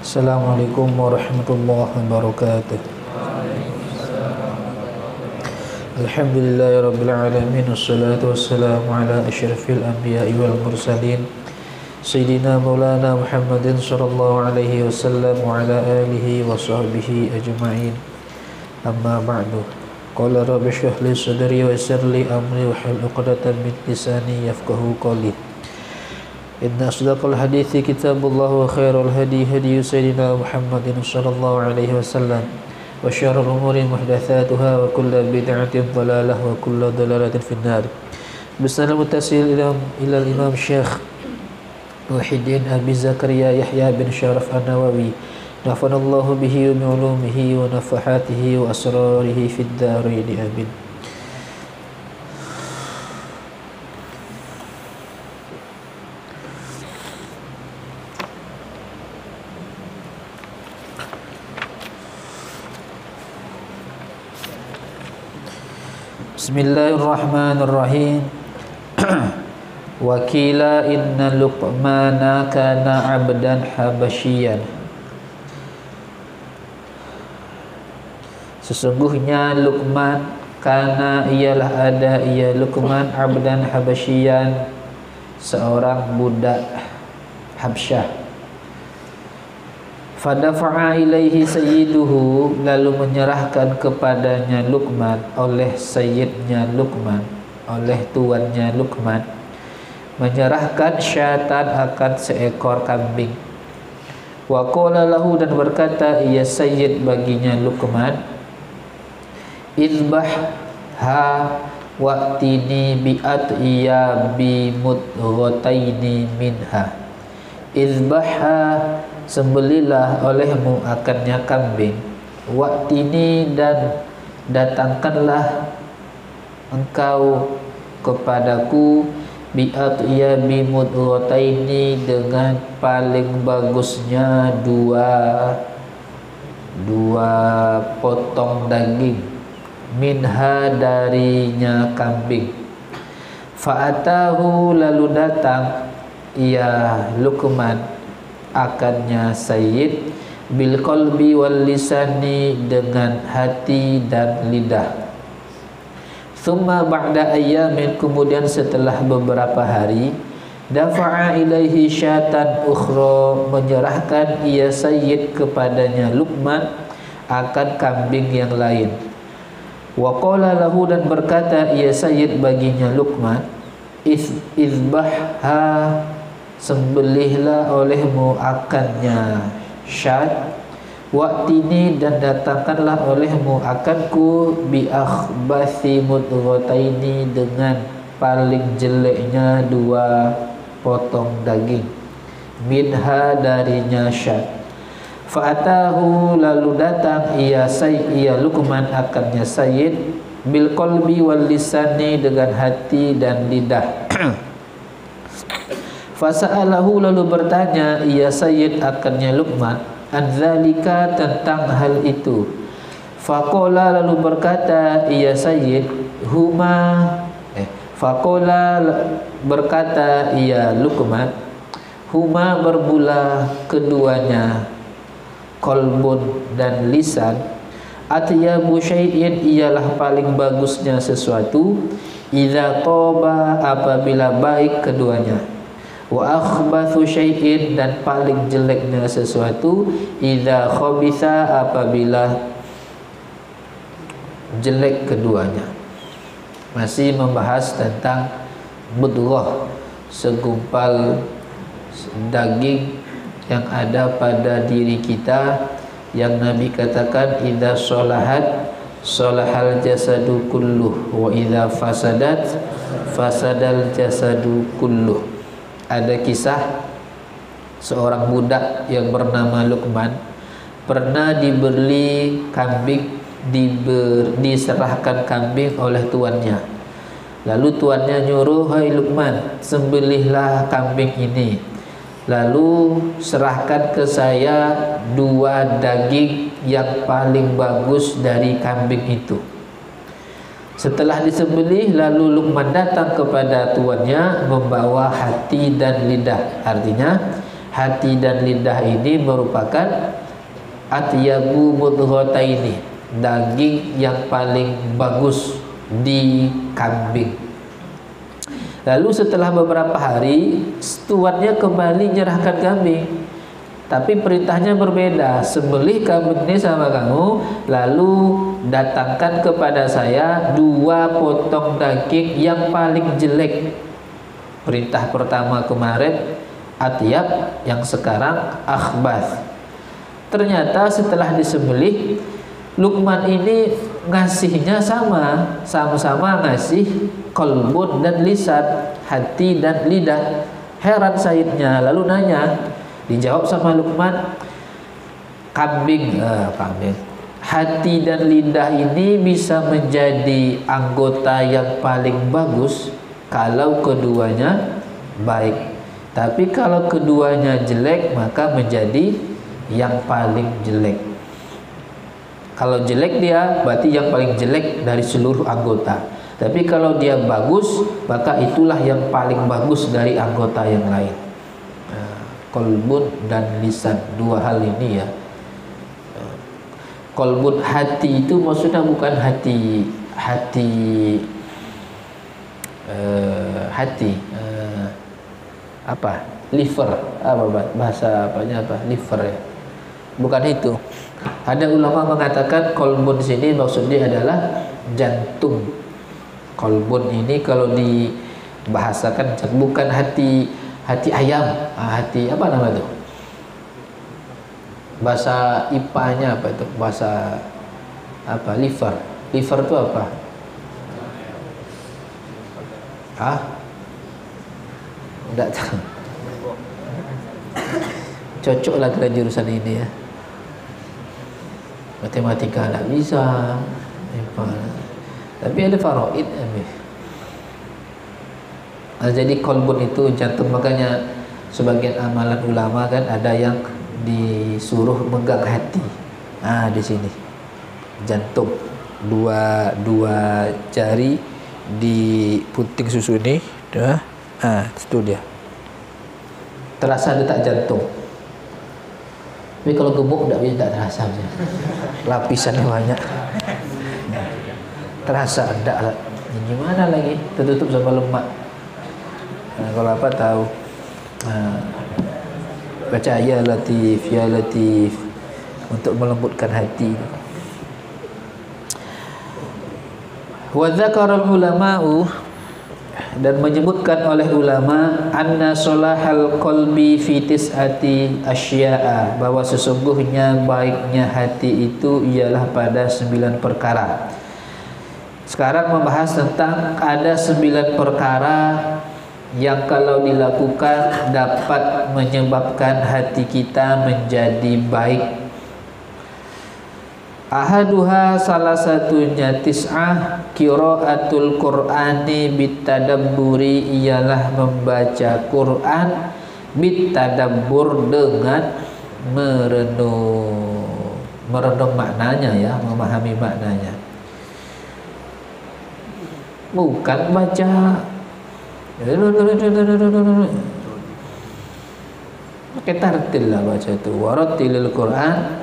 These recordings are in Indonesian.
Assalamualaikum warahmatullahi wabarakatuh. Alhamdulillahirabbil alamin, wassalatu wassalamu ala asyrafil anbiya'i wal mursalin sayyidina maulana Muhammadin sallallahu alaihi wasallam wa ala alihi wa sahbihi ajma'in. Amma ba'du. Qala rabbi shrah li sadri wa yassir li amri wa hlul 'uqdatam min lisani yafqahu qawli. Inna asdaqal hadithi kitabullah wa khairul hadi hadi sayyidina Muhammadin sallallahu alaihi wasallam wa syarrul umuri muhdatsatuha wa kullu bid'atin dhalalah wa kullu dhalalatin finnar. Bismillahirrahmanirrahim. Muttasil ila al-imam Syekh Muhyiddin Abi Zakaria Yahya bin Syaraf An-Nawawi, nafanallahu bihi wa bi'ulumihi wa nafahatihi wa asrarihi fid dharain, amin. Bismillahirrahmanirrahim. Wakila inna Luqmana kana abdan habasyian. Sesungguhnya Luqman, kana ialah ada ia Luqman, abdan habasyian, seorang budak Habsyah. Fadafa'a ilaihi sayyiduhu, lalu menyerahkan kepadanya Luqman oleh sayyidnya Luqman, oleh tuannya Luqman, menyerahkan syatan akan seekor kambing. Wa qala lahu, dan berkata ia sayyid baginya Luqman, izbah ha wa'tini bi'at'iya bimudghataini minha. Izbahha, sembelilah olehmu akannya kambing, wa'tini, dan datangkanlah engkau kepadaku, bi'at'iya bimudghataini, dengan paling bagusnya dua potong daging, minha, darinya kambing. Fa'atahu, lalu datang ia Luqman akannya sayyid, bil qalbi wal lisani, dengan hati dan lidah. Thumma ba'da ayyamin, kemudian setelah beberapa hari, dafa'a ilaihi syatan ukhra, menyerahkan ia sayyid kepadanya Luqman akan kambing yang lain. Wa qala lahu, dan berkata ia sayyid baginya Luqman, izbahha, sembelihlah olehmu akannya syat, wa'tini, dan datangkanlah olehmu akanku, bi akhbathi mudghataini, dengan paling jeleknya dua potong daging, minha, darinya syat. Fa'atahu, lalu datang ia Luqman akannya sayyid, bil qalbi wal lisani, dengan hati dan lidah. Fasa'alahu, lalu bertanya ia sayyid akannya Luqman, an dzalika, tentang hal itu. Faqala, lalu berkata ia sayyid, faqala, berkata ia Luqman, huma, bermula keduanya, qalbun dan lisan, atyabu syai'in, ialah paling bagusnya sesuatu, idza toba, apabila baik keduanya, wa akhbathu syai'in, dan paling jeleknya sesuatu, idza khabitha, apabila jelek keduanya. Masih membahas tentang mudghah, segumpal daging yang ada pada diri kita, yang Nabi katakan idza sholahat sholahal jasadu kulluh, wa idza fasadat fasadal jasadu kulluh. Ada kisah seorang budak yang bernama Luqman pernah dibeli kambing, diserahkan kambing oleh tuannya. Lalu tuannya nyuruh, hai Luqman, sembelihlah kambing ini, lalu serahkan ke saya dua daging yang paling bagus dari kambing itu. Setelah disembelih, lalu Luqman datang kepada tuannya membawa hati dan lidah. Artinya hati dan lidah ini merupakan atyabu mudghataini, daging yang paling bagus di kambing. Lalu setelah beberapa hari, tuannya kembali menyerahkan kambing. Tapi perintahnya berbeda. Sembelih kambing ini sama kamu, lalu datangkan kepada saya 2 potong daging yang paling jelek. Perintah pertama kemarin atyab, yang sekarang akhbath. Ternyata setelah disembelih, Luqman ini ngasihnya sama-sama ngasih qalbun dan lisan, hati dan lidah. Heran Sayyidnya, lalu nanya, dijawab sama Luqman, kambing, hati dan lidah ini bisa menjadi anggota yang paling bagus kalau keduanya baik. Tapi kalau keduanya jelek, maka menjadi yang paling jelek. Kalau jelek dia, berarti yang paling jelek dari seluruh anggota. Tapi kalau dia bagus, maka itulah yang paling bagus dari anggota yang lain. Qalbun dan lisan, 2 hal ini ya. Qalbun, hati itu maksudnya bukan hati apa? Liver, apa bahasa apanya apa? Liver ya. Bukan itu. Ada ulama mengatakan qalbun sini maksudnya adalah jantung. Qalbun ini kalau dibahasakan bukan hati ayam, hati apa nama itu? Bahasa IPA-nya apa itu? Bahasa apa? Liver. Liver itu apa? Enggak tahu. Cocoklah ke jurusan ini ya. Matematika enggak bisa. Tapi ada faraid. Jadi qalbun itu jantung, makanya sebagian amalan ulama kan ada yang disuruh megang hati. Di sini jantung, dua jari di puting susu ini, itu dia. Terasa detak jantung. Tapi kalau gemuk tidak terasa, lapisannya banyak. Terasa enggak, gimana lagi? Tertutup sama lemak. Kalau apa tahu. Baca ya latif untuk melembutkan hati. Wa dzakara ulama'u, dan menyebutkan oleh ulama, anna solahal qalbi fi tis'ati asya'a, bahwa sesungguhnya baiknya hati itu ialah pada 9 perkara. Sekarang membahas tentang ada 9 perkara yang kalau dilakukan dapat menyebabkan hati kita menjadi baik. Ahaduha, salah satunya, tis'ah qiraatul Qur'ani bitadabburi, ialah membaca Quran bitadabbur, dengan merenung maknanya ya, memahami maknanya. Bukan baca pakai tartil lah baca itu, warattilil Quran.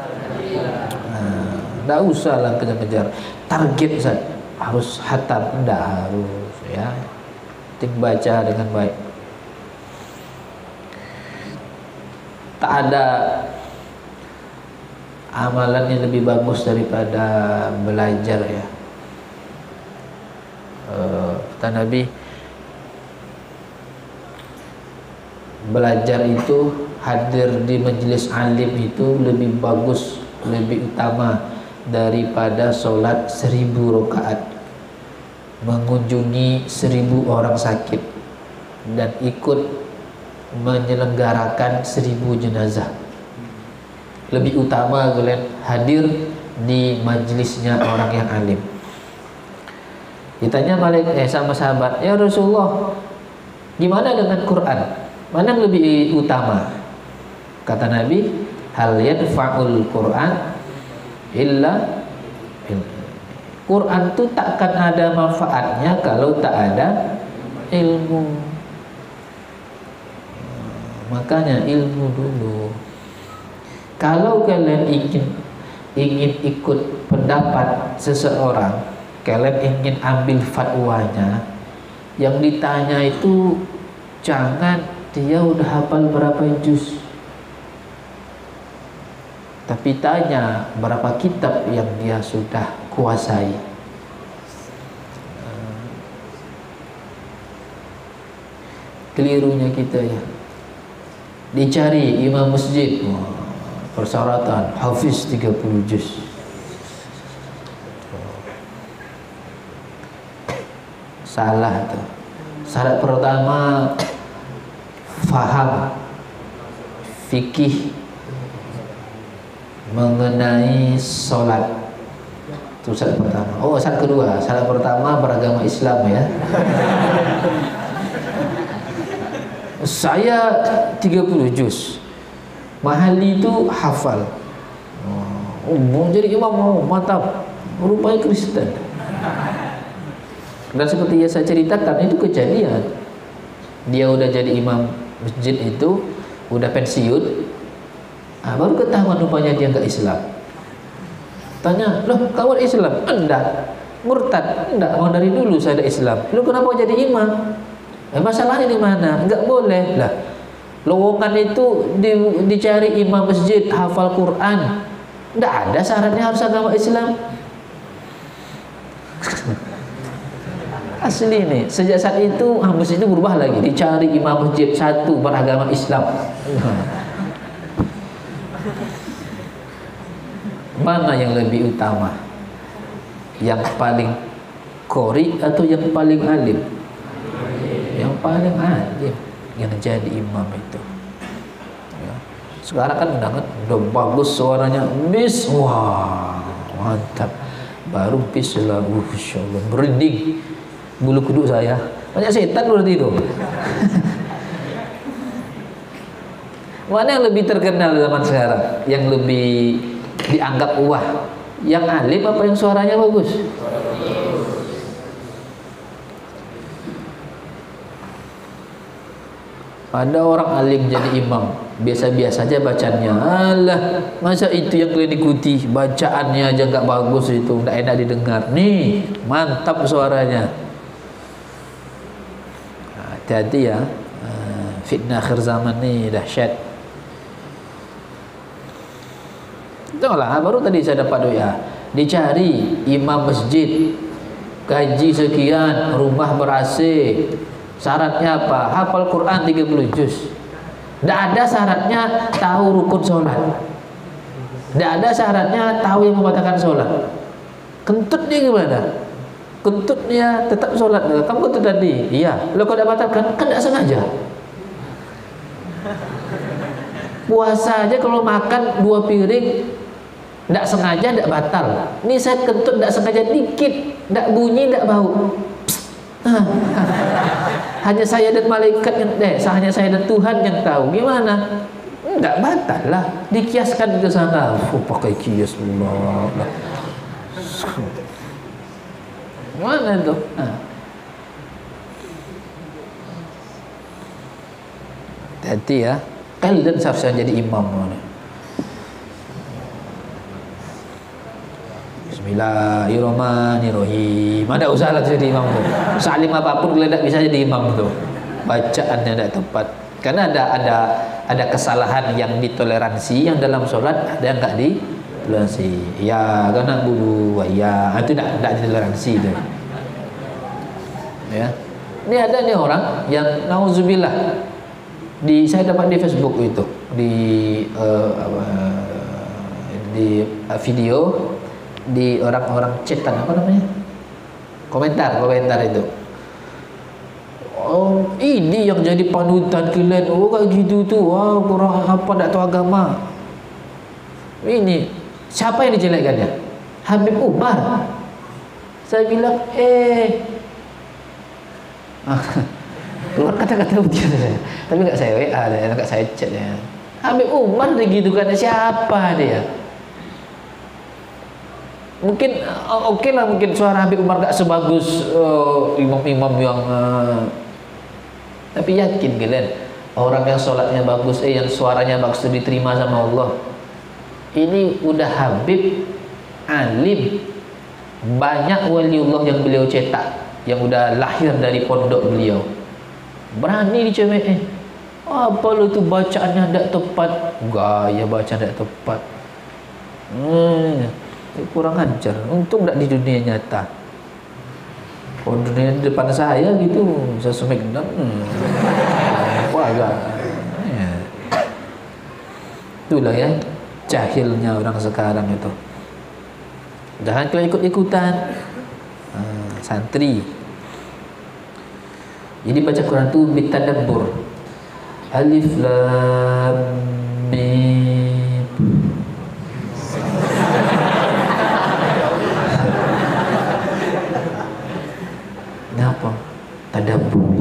Tidak usah lah kejar-kejar target harus hatam, tidak harus ya. Penting baca dengan baik. Tak ada amalan yang lebih bagus daripada belajar ya. Kata Nabi, belajar itu, hadir di majelis alim itu lebih bagus, lebih utama daripada solat 1000 rakaat, mengunjungi 1000 orang sakit, dan ikut menyelenggarakan 1000 jenazah. Lebih utama kalian hadir di majelisnya orang yang alim. Ditanya sama sahabat, ya Rasulullah, gimana dengan Quran? Mana yang lebih utama? Kata Nabi, hal yadfa'ul Quran illa Quran itu takkan ada manfaatnya kalau tak ada ilmu. Makanya ilmu dulu. Kalau kalian ingin ikut pendapat seseorang, kalian ingin ambil fatwanya, yang ditanya itu jangan dia udah hafal berapa juz, tapi tanya berapa kitab yang dia sudah kuasai. Kelirunya kita ya, dicari imam masjid, persyaratan hafiz 30 juz. Salah tuh. Syarat pertama faham fikih mengenai sholat. Itu syarat pertama. Oh, syarat kedua. Syarat pertama beragama Islam ya. Saya 30 juz. Mahali itu hafal. Mau jadi imam, mantap. Rupanya Kristen. Dan seperti yang saya ceritakan, itu kejadian. Dia udah jadi imam masjid itu, udah pensiun, baru ketahuan rupanya dia nggak Islam. Tanya, loh kamu Islam? Enggak. Murtad? Enggak, mau dari dulu saya ada Islam. Lu kenapa jadi imam? Masalahnya di mana? Enggak boleh lah. Lowongan itu dicari imam masjid, hafal Quran. Enggak ada syaratnya harus agama Islam. Asli nih, sejak saat itu masjid itu berubah lagi, dicari imam masjid satu beragama Islam. Mana yang lebih utama? Yang paling qori atau yang paling alim? Yang paling alim yang jadi imam itu. Ya. Sekarang kan udah bagus suaranya, bis, wah mantap. Baru bis lah, insyaallah merinding bulu kuduk saya. Banyak setan berarti itu. Mana yang lebih terkenal zaman sekarang? Yang lebih dianggap wah? Yang alim apa yang suaranya bagus? Ada orang alim jadi imam, biasa-biasa aja bacaannya. Alah, masa itu yang kalian ikuti? Bacaannya aja nggak bagus itu, nggak enak didengar. Nih, mantap suaranya. Hati-hati ya, fitnah akhir zaman nih dahsyat. Itulah, baru tadi saya dapat doa. Dicari imam masjid, gaji sekian, rumah ber-AC. Syaratnya apa? Hafal Quran 30 juz. Tidak ada syaratnya tahu rukun sholat. Tidak ada syaratnya tahu yang membatalkan sholat. Kentut dia gimana? Kentut dia tetap sholat. Kamu kentut tadi? Iya. Lo kalau tidak batalkan, kan tidak sengaja. Puasa aja kalau makan 2 piring, tidak sengaja, tidak batal. Ini saya kentut tidak sengaja dikit, tidak bunyi, tidak bau. Hanya saya dan malaikat yang hanya saya dan Tuhan yang tahu. Gimana? Enggak batal lah. Dikiaskan ke sana. Pakai kias Allah. Mana tuh? Hati ya. Kalian seharusnya jadi imam. Bismillahirrahmanirrahim. Ada usaha lah jadi imam tuh. Salim apapun kalian tidak bisa jadi imam tuh. Bacaannya tidak tepat. Karena ada kesalahan yang ditoleransi, yang dalam sholat ada yang enggak ditoleransi. Ya, karena bulu, ya itu tidak ditoleransi tuh. Ya. Ini ada nih orang yang nauzubillah saya dapat di Facebook itu di video di orang-orang chatan apa namanya komentar itu. Oh, ini yang jadi panutan kalian. Oh, kayak gitu tuh. Wah, kurang apa tak tahu agama. Ini siapa yang dijelekannya? Habib Umar. Saya bilang, keluar kata-kata dia saya. Tapi enggak saya WA, enggak saya chat ya. Habib Umar digitukan siapa dia? Mungkin oke lah, mungkin suara Habib Umar gak sebagus imam-imam yang tapi yakin kalian, orang yang sholatnya bagus, yang suaranya bagus itu diterima sama Allah. Ini udah Habib, alim, banyak waliullah yang beliau cetak, yang udah lahir dari pondok beliau. Berani dicemehin. Apa lu tuh bacaannya tidak tepat, gaya bacaan tidak tepat. Kurang ajar. Untung tidak di dunia nyata. Oh, dunia di depan saya gitu, saya smackdown. Wah, agak. Ya. Itulah ya, jahilnya orang sekarang itu. Jangan kalian ikut-ikutan. Santri. Jadi baca Quran itu bitadabbur. Alif lam mim. Apa? Tadabbur.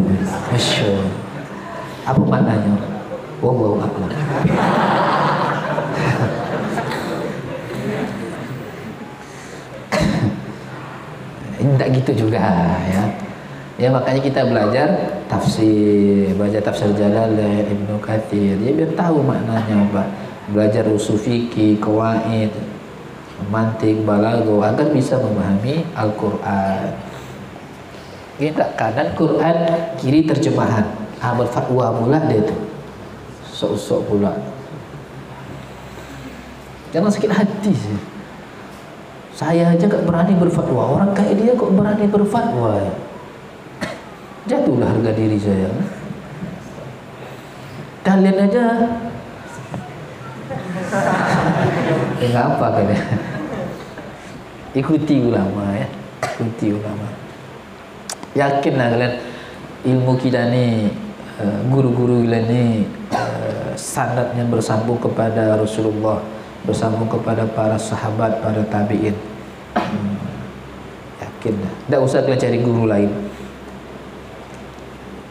Masya Allah. Apa maknanya? Wallahu a'lam. Tidak gitu juga ya. Ya makanya kita belajar tafsir, baca tafsir Jalalain, Ibnu Katsir. Ya biar tahu maknanya, Pak. Belajar usul fikih, qawaid, mantik, balaghah agar bisa memahami Al-Qur'an. Kita kanan Quran, kiri terjemahan. Berfatwa pula dia tu. Sok-sok pula. Jangan sakit hati sih. Saya aja gak berani berfatwa. Orang kayak dia kok berani berfatwa ya? Jatuhlah harga diri saya. Kalian aja nggak apa kalian. Ikuti ulama ya. Ikuti ulama. Yakinlah kalian, ilmu kita ni, guru-guru kita ni sanadnya bersambung kepada Rasulullah, bersambung kepada para sahabat, para tabi'in. Yakinlah. Tak usah kalian cari guru lain.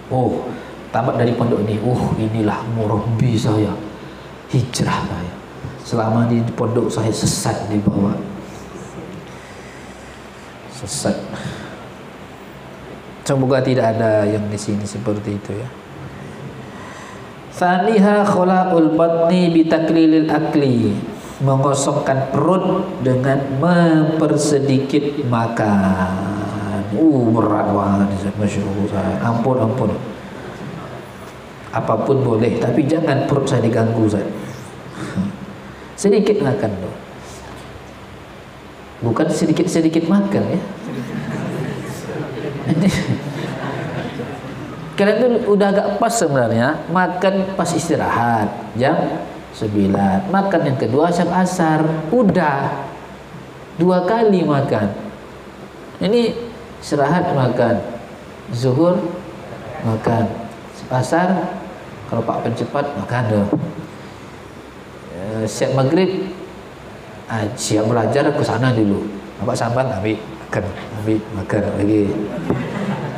Oh, tamat dari pondok ini. Inilah murabbi saya. Hijrah saya. Selama di pondok saya sesat di bawah. Sesat. Semoga tidak ada yang di sini seperti itu ya. Thaniha khala'ul batni bitaklilil akli. Mengosongkan perut dengan mempersedikit makan. Berat banget, Masya Allah. Ampun. Apapun boleh, tapi jangan perut saya diganggu, Ustaz. Sedikit makan loh. Bukan sedikit-sedikit makan ya. Kalian tuh udah agak pas sebenarnya. Makan pas istirahat jam 9. Makan yang kedua jam asar. Udah 2 kali makan. Ini istirahat makan, zuhur makan, asar kalau Pak pencepat makan loh. Siap maghrib siap belajar ke sana dulu. Bapak sampan ambil makan lagi.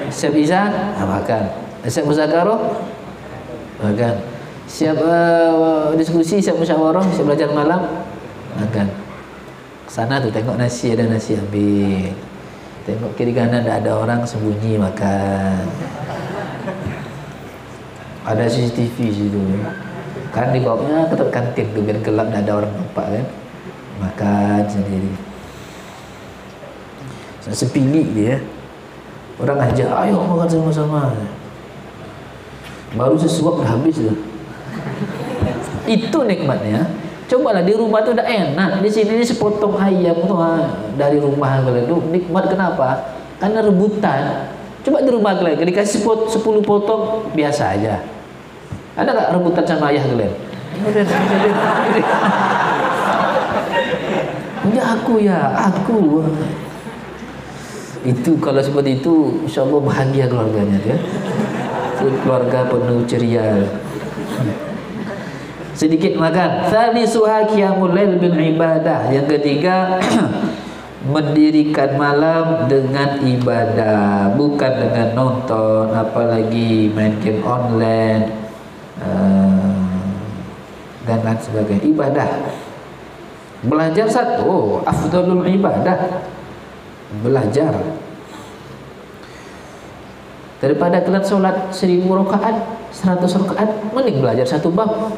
Siap isya makan. Siap muzakarah makan. Siap diskusi, siap musyawarah, siap belajar malam makan. Sana tuh tengok nasi, ada nasi ambil. Tengok kiri kanan ada orang sembunyi makan. Ada CCTV situ. Kan dibawanya ke kantin tuh biar gelap, tidak ada orang nampak kan. Makan sendiri. Sepilik dia. Orang ajak, ayo makan sama-sama. Baru sesuap dah habis tu. Itu nikmatnya. Cobalah di rumah tu dah enak. Di sini ni sepotong ayam tu dari rumah kalian tu nikmat. Kenapa? Karena rebutan. Coba di rumah kalian dikasih 10 potong biasa aja. Ada tak rebutan sama ayah kalian? Ya aku. Itu kalau seperti itu, insyaAllah bahagia keluarganya ya. Keluarga penuh ceria. Sedikit makan. Tsalisuha qiyamul lail bil ibadah. Yang ketiga mendirikan malam dengan ibadah, bukan dengan nonton, apalagi main game online dan lain sebagainya. Ibadah. Belajar satu, afdalul ibadah. Belajar. Daripada kalian sholat 1000 rakaat, 100 rakaat, mending belajar satu bab.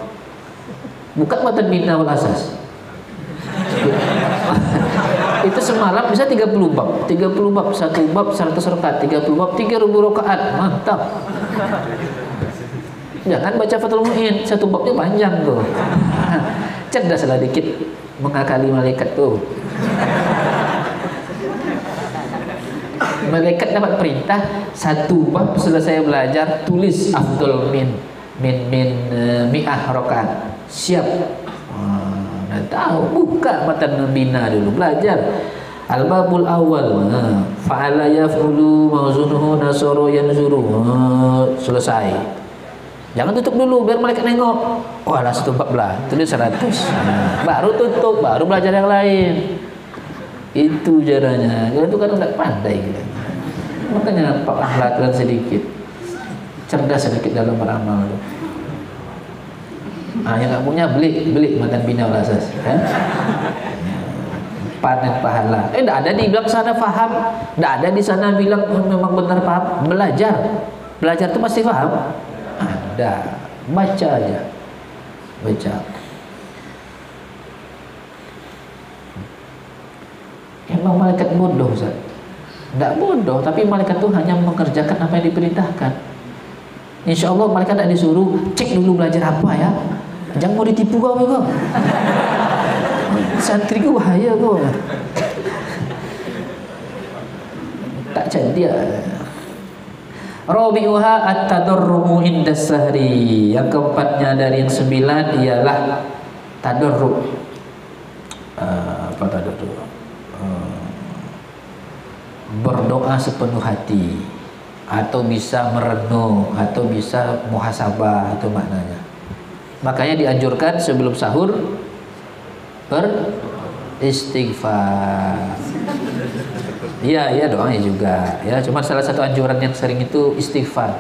Bukan matan bina wal asas. Itu semalam bisa 30 bab, 30 bab, satu bab 100 rakaat, 30 bab 3000 rakaat. Mantap. Jangan baca Fathul Mu'in, satu babnya panjang tuh. Cerdaslah dikit mengakali malaikat tuh. Malaikat dapat perintah satu bab selesai belajar tulis afdal min mi'ah rakaat. Siap. Nah, tahu buka matan bina dulu belajar. Al-babul awal fa'ala yaf'ulu mawzunuhu nasara yanzuru. Selesai. Jangan tutup dulu biar malaikat nengok. Oh, alah satu bab lah, tulis 100. Baru tutup, baru belajar yang lain. Itu caranya. Itu kan enggak pandai gitu. Makanya Pak akhlakkan sedikit, cerdas sedikit dalam beramal. Yang nggak punya beli matan bina wal asas, kan? Panen pahala. Enggak ada dibilang sana paham, enggak ada di sana bilang memang benar paham. Belajar itu pasti paham. Ada, baca aja, baca. Emang malaikat bodoh, Ustaz? Tidak bodoh, tapi malaikat itu hanya mengerjakan apa yang diperintahkan. Insya Allah malaikat tidak disuruh cek dulu belajar apa ya. Jangan mau ditipu kau. Santri ku bahaya kau. Tak jadi ya. Rabi'uha at-tadarru'u indas sahri. Yang keempatnya dari yang 9 ialah tadarru'. Apa tadarru'? Berdoa sepenuh hati, atau bisa merenung, atau bisa muhasabah, itu maknanya. Makanya dianjurkan sebelum sahur beristighfar. Iya doanya juga ya. Cuma salah satu anjuran yang sering itu istighfar,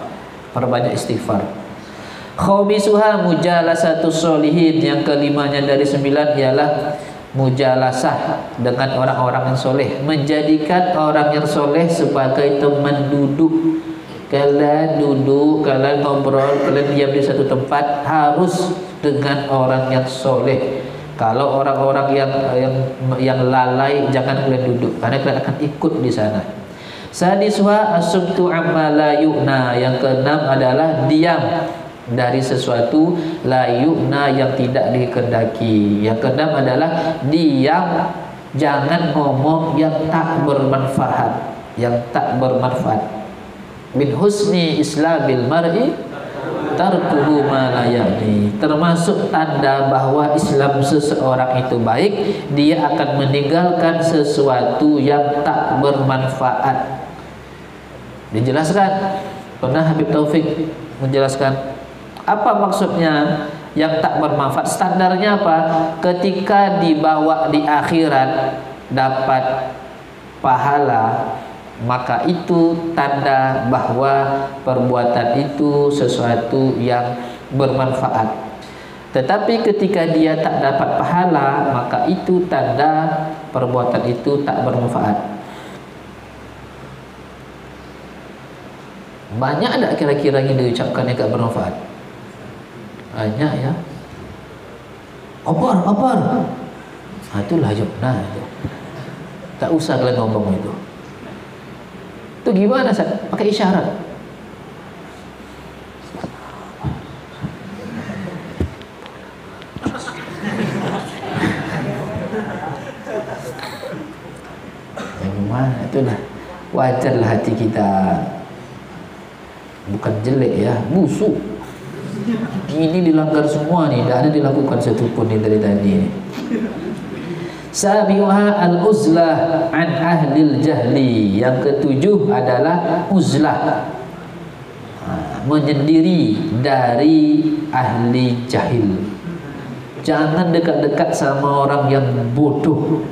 perbanyak istighfar. Khamisuha mujalasatus sholihin. Yang kelimanya dari 9 ialah mujalasah dengan orang-orang yang soleh, menjadikan orang yang soleh sebagai teman duduk. Kalian duduk, kalian ngobrol, kalian diam di satu tempat, harus dengan orang yang soleh. Kalau orang-orang yang lalai, jangan kalian duduk, karena kalian akan ikut di sana. Sadiswa asubtu amma la yu'na. Yang keenam adalah diam dari sesuatu la yu'na yang tidak dikehendaki. Yang keenam adalah diam, jangan ngomong yang tak bermanfaat, Min husni islamil mar'i tarkuhu ma la ya'ni. Termasuk tanda bahwa Islam seseorang itu baik, dia akan meninggalkan sesuatu yang tak bermanfaat. Dijelaskan, pernah Habib Taufik menjelaskan apa maksudnya yang tak bermanfaat. Standarnya apa? Ketika dibawa di akhirat dapat pahala, maka itu tanda bahwa perbuatan itu sesuatu yang bermanfaat. Tetapi ketika dia tak dapat pahala, maka itu tanda perbuatan itu tak bermanfaat. Banyak ada kira-kira yang diucapkan yang tak bermanfaat? Banyak ya. Opor. Itulah jumlah itu. Tak usah kalian ngomong itu. Itu gimana, Ustaz? Pakai isyarat. Gimana? Itulah wajarlah hati kita. Bukan jelek ya, busuk. Ini dilanggar semua nih, tidak ada dilakukan satupun nih dari tadi ini. Sabiuha al-uzlah an ahlil jahli. Yang ketujuh adalah uzlah, menyendiri dari ahli jahil. Jangan dekat-dekat sama orang yang bodoh.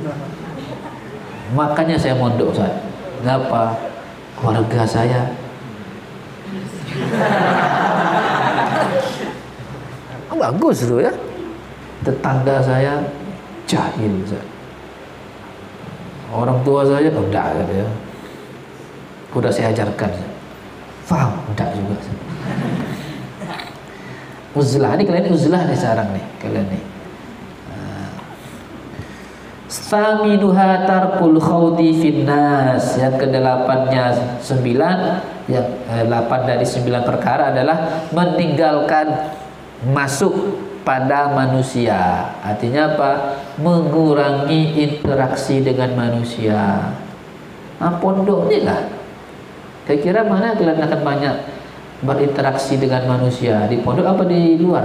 Makanya saya mondok, Ustaz. Kenapa? Keluarga saya bagus tuh ya. Tetangga saya jahil Ustaz. Orang tua saya enggak kata ya. Udah saya ajarkan. Faham? Enggak juga. Uzlah, ini kalian uzlah nih sekarang nih, kalian nih. Saminuha tarkul khawdi finnas. Yang kedelapannya 9, yang 8 dari 9 perkara adalah meninggalkan masuk pada manusia. Artinya apa? Mengurangi interaksi dengan manusia. Pondok ini lah. Kira-kira mana kalian akan banyak berinteraksi dengan manusia? Di pondok apa di luar?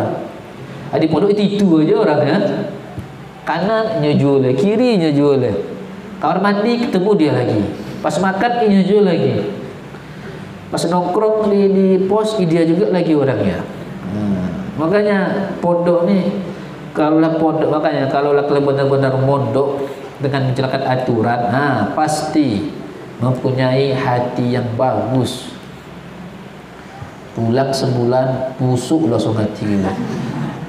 Di pondok itu aja orangnya. Kanan nyujul, kiri nyujul. Kamar mandi ketemu dia lagi. Pas makan nyujul lagi. Pas nongkrong di pos dia juga lagi orangnya. Makanya pondok nih, kalaulah pondok, makanya kalaulah kalian benar-benar mondok dengan menjalankan aturan, pasti mempunyai hati yang bagus. Pulang sebulan busuk langsung hati kita.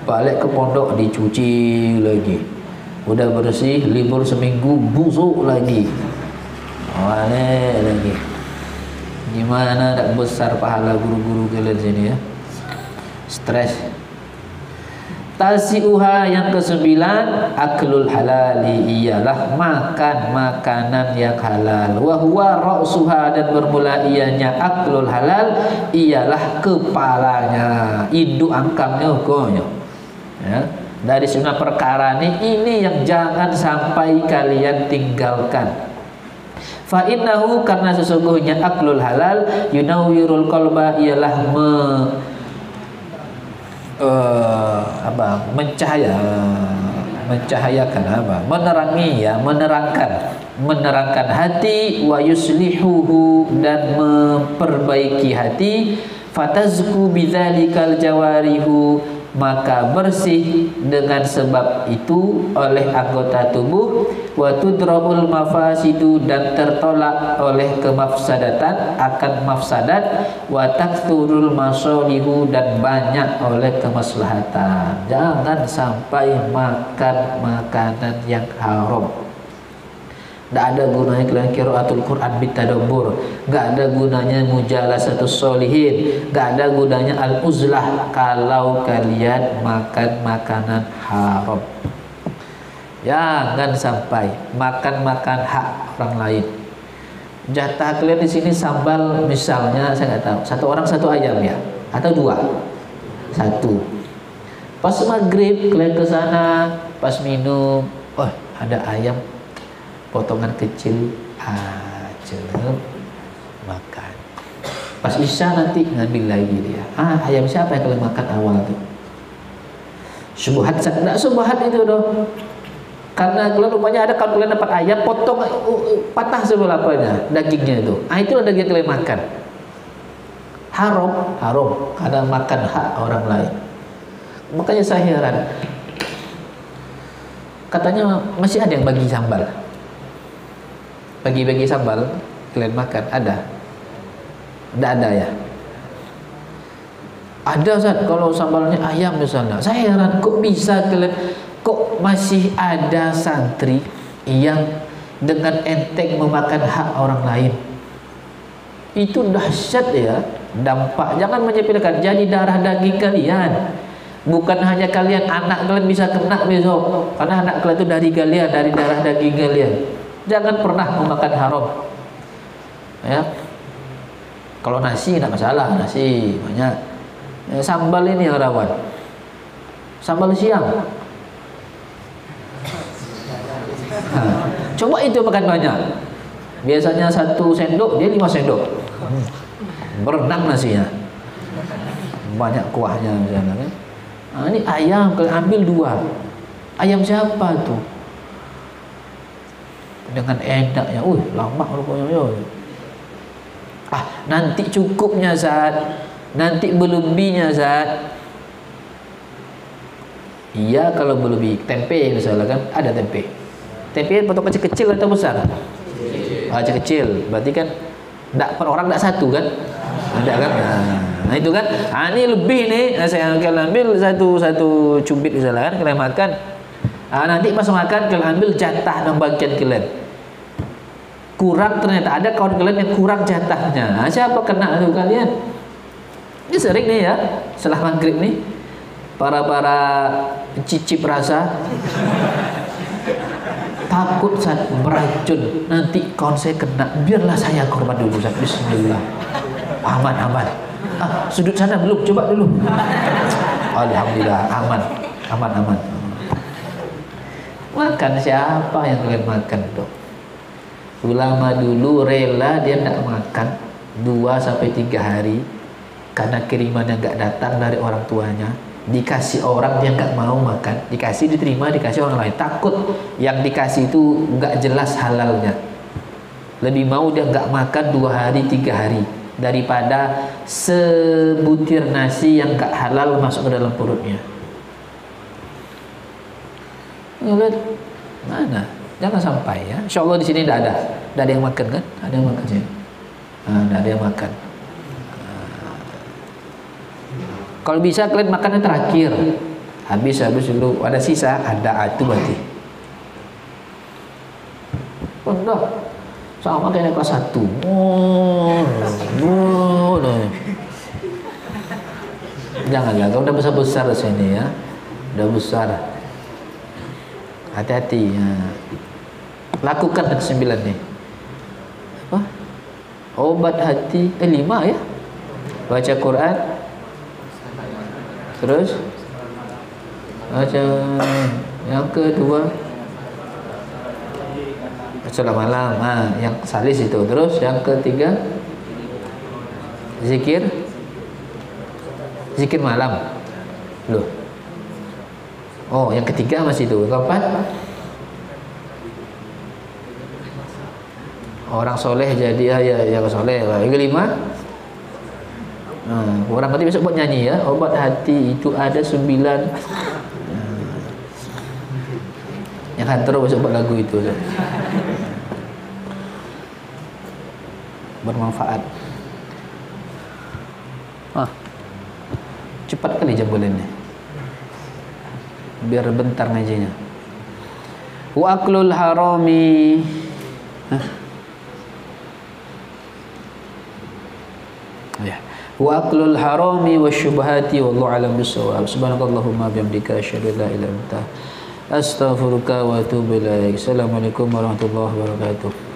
Balik ke pondok dicuci lagi. Udah bersih, libur seminggu busuk lagi. Balik lagi. Gimana tak besar pahala guru-guru kalian sini ya? Stres. Tasiuha yang ke-9, aklul halali, ialah makan makanan yang halal. Wa huwa ra'suha, dan bermula ianya aklul halal ialah kepalanya, induk angkangnya hukumnya. Ya. Dari 9 perkara ini yang jangan sampai kalian tinggalkan. Fa innahu, karena sesungguhnya aklul halal yunawwirul qalba, ialah mencahayakan menerangi ya, menerangkan hati, wa yuslihuhu, dan memperbaiki hati, fatazku bidzalikal jawarihu, maka bersih dengan sebab itu oleh anggota tubuh, wa tudra'ul mafasidu, dan tertolak oleh kemafsadatan akan mafsadat, wa takthurul masalihu, dan banyak oleh kemaslahatan. Jangan sampai makan makanan yang haram. Tidak ada gunanya kalian qiraatul Quran bitadabbur, tidak ada gunanya mujalasatus sholihin, tidak ada gunanya al-uzlah kalau kalian makan makanan haram. Jangan sampai makan hak orang lain. Jatah kalian di sini sambal misalnya, saya nggak tahu, 1 orang 1 ayam ya, atau 2? 1. Pas maghrib kalian ke sana, pas minum, ada ayam potongan kecil aja, makan. Pas isya nanti ngambil lagi dia. Ayam siapa yang kalian makan awal tuh? Syubhat, tidak syubhat itu dong. Karena kalian rupanya ada, kalau kalian dapat ayam potong patah sebelah apanya, dagingnya itu. Itulah daging yang kalian makan. Haram karena makan hak orang lain. Makanya saya heran. Katanya masih ada yang bagi sambal. Bagi-bagi sambal kalian makan, ada? Tidak ada ya? Ada Ustaz, kalau sambalnya ayam misalnya. Saya heran kok bisa kalian, kok masih ada santri yang dengan enteng memakan hak orang lain. Itu dahsyat ya, dampak. Jangan menyepelekan, jadi darah daging kalian. Bukan hanya kalian, anak kalian bisa kena besok, karena anak kalian itu dari kalian, dari darah daging kalian. Jangan pernah memakan haram. Ya. Kalau nasi tidak masalah, nasi banyak. Sambal ini yang rawan. Sambal siang. Coba itu makan banyak. Biasanya 1 sendok, dia 5 sendok. Berenang nasinya. Banyak kuahnya misalnya kan. Ini ayam, kalau ambil 2. Ayam siapa tuh? Dengan enaknya, lama rupanya. Nanti cukupnya Zat, nanti berlebihnya Zat. Iya, kalau berlebih. Tempe misalnya kan, ada tempe. Tempe potong kecil-kecil atau besar? Kecil. Berarti kan per orang tidak 1 kan? Ada kan? Nah itu kan. Ini lebih nih. Saya akan ambil satu cubit misalnya kan, kalian makan. Nanti pas makan kalian ambil jatah dan bagian kalian. Kurang ternyata ada kawan kalian yang kurang jatahnya. Siapa kena tuh kalian? Ini sering nih ya, setelah maghrib nih, para cicip rasa takut saat beracun nanti kawan saya kena, biarlah saya korban dulu. Bismillah, aman. Sudut sana belum, coba dulu. Alhamdulillah, aman. Makan siapa yang kalian makan dok? Ulama dulu rela dia tidak makan 2-3 hari karena kiriman yang nggak datang dari orang tuanya, dikasih orang dia nggak mau makan, diterima dikasih orang lain, takut yang dikasih itu nggak jelas halalnya, lebih mau dia nggak makan 2 hari 3 hari daripada sebutir nasi yang nggak halal masuk ke dalam perutnya. Mana? Jangan sampai ya. Insya Allah di sini tidak ada yang makan kan? Ada yang makan sih. Tidak ada yang makan. Kalau bisa kalian makannya terakhir, habis dulu, ada sisa, ada itu berarti. Enggak, sama kayak kelas 1. Janganlah, kau udah besar di sini ya, udah besar. Hati-hati. Ya. Lakukan 9 nih. Apa? Obat hati 5 ya. Baca Quran. Terus baca yang kedua salat malam, yang salis itu. Terus yang ketiga zikir malam. Loh. Oh, yang ketiga masih itu. Keempat orang soleh jadi ya soleh. Yang kelima orang berarti besok buat nyanyi ya. Obat hati itu ada 9. Yang hantar besok buat lagu itu. Bermanfaat. Cepat kali jam bulannya. Biar bentar ngajinya. Wa aklul harami. Ya. Wa aklul harami wasyubhati wallahu alam bisawab. Subhanakallahumma bihamdika asyhadu an la ilaha illa anta astaghfiruka wa atubu ilaik. Assalamualaikum warahmatullahi wabarakatuh.